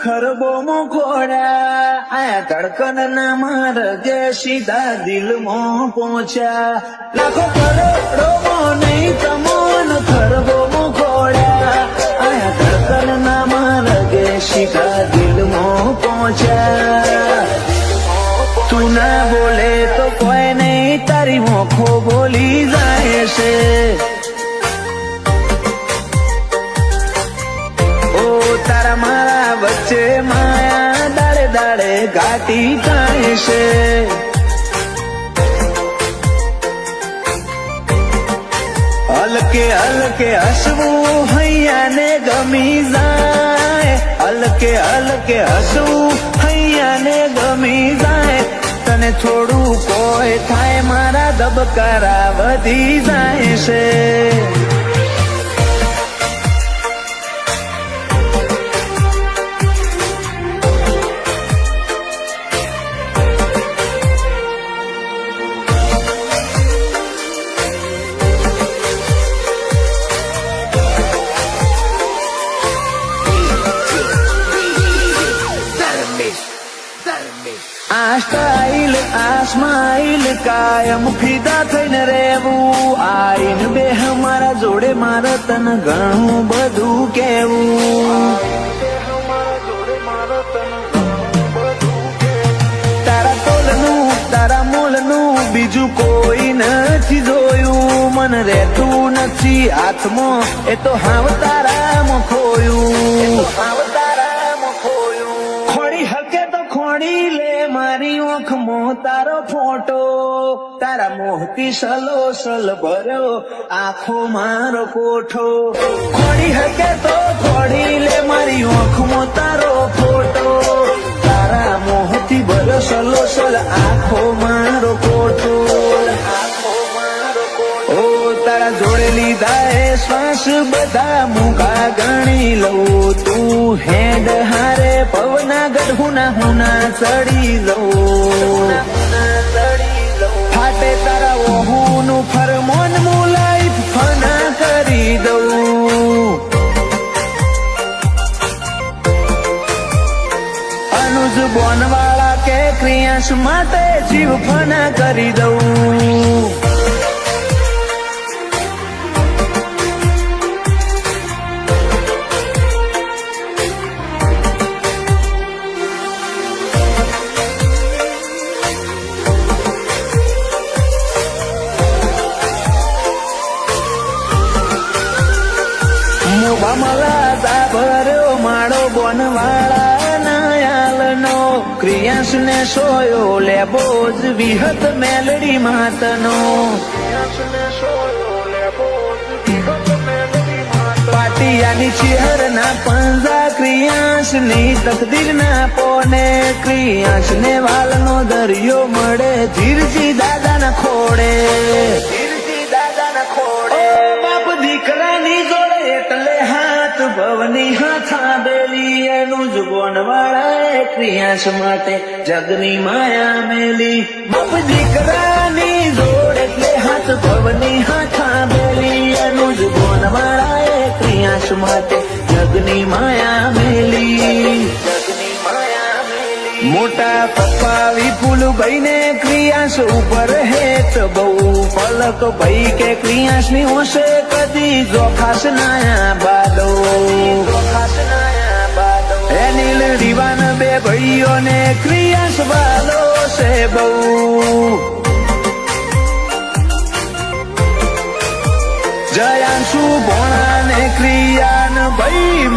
ખરબો મોખોડ્યા આયા ધડકન ના માર જે સીધા દિલમાં પહોંચ્યા લાખો કરોડો નહીં તમોન ખરબો મોખોડ્યા આયા ધડકન ના માર જે સીધા દિલમાં પહોંચ્યા તું ના બોલે તો કોઈ નહીં તારી મોખો બોલી જાય છે તારા મારા વચ્ચે માયા દાડે દાડે ઘાટી થાય છે હલકે હલકે હસવું હૈયાને ગમી જાય હલકે હલકે હસવું હૈયાને ગમી જાય તને થોડું કોઈ થાય મારા ધબકારા વધી જાય છે આ સ્ટાઇલ આ સ્માઇલ કાયમ ફિદા થઈને રહેવું આઈને બે મારા જોડે મારે તને ઘણું બધું કેવું તારા તોલનું તારા મોલનું બીજું કોઈ નથી જોયું મને રહેતું નથી હાથમાં એ તો હાવ તારામાં ખોયું ખોડી હકે તો ખોડી લે મારી ઓખમાં તારો ફોટો તારા મોહથી સલો સલ ભર્યો આખો મારો કોઠો ખોડી હકે તો ખોડી લે મારી ઓખમાં તારો ફોટો તારા મોહથી ભર્યો સલો સલ આખો મારો કોઠો ઓ તારા જોડે લીધા એ શ્વાસ બધા મુકા ગણી લઉં તું હેડ હારે પવના ગઢુના હુના ચડી લઉં ફાટે તારા ઓહુનું ફરમોન મુલાઈ ફના કરી દઉં અનુજ બોનવાળા કે ક્રિયાંશ માટે જીવ ફના કરી દઉં ભર્યો માળો બોનવાળા નાયાલનો ક્રિયાંશ ને સોયો લેબો જ વિહત મેલડી માતનો પાટિયાની ચેહર ના પંજા ક્રિયાંશ ની તકદીર ના પોને ક્રિયાંશ ને વાલનો દરિયો મળે ધીરજી દાદા ના ખોડે બાપ દીકરાની જોડે એટલે હાથ ભવની હાથા બેલી એનું જ બોનવાળા ક્રિયાંશ માટે જગની માયા મેલી બાપ દીકરાની જોડે એટલે હાથ ભવની હાથા બેલી એનું જ બોનવાળા ક્રિયાંશ માટે જગની માયા મેલી મોટા પપ્પા વિપુલ ભાઈ ને ક્રિયાંશ ઉપર હેત બહુ પલક ભાઈ કે ક્રિયાંશ ની હોશે કદી જોખાશ નાયા બાદો નીલ રીવાન બે ભાઈઓ ને ક્રિયાંશ વાલો છે બહુ જયાંશુ ભોણા ને ક્રિયાન ભાઈ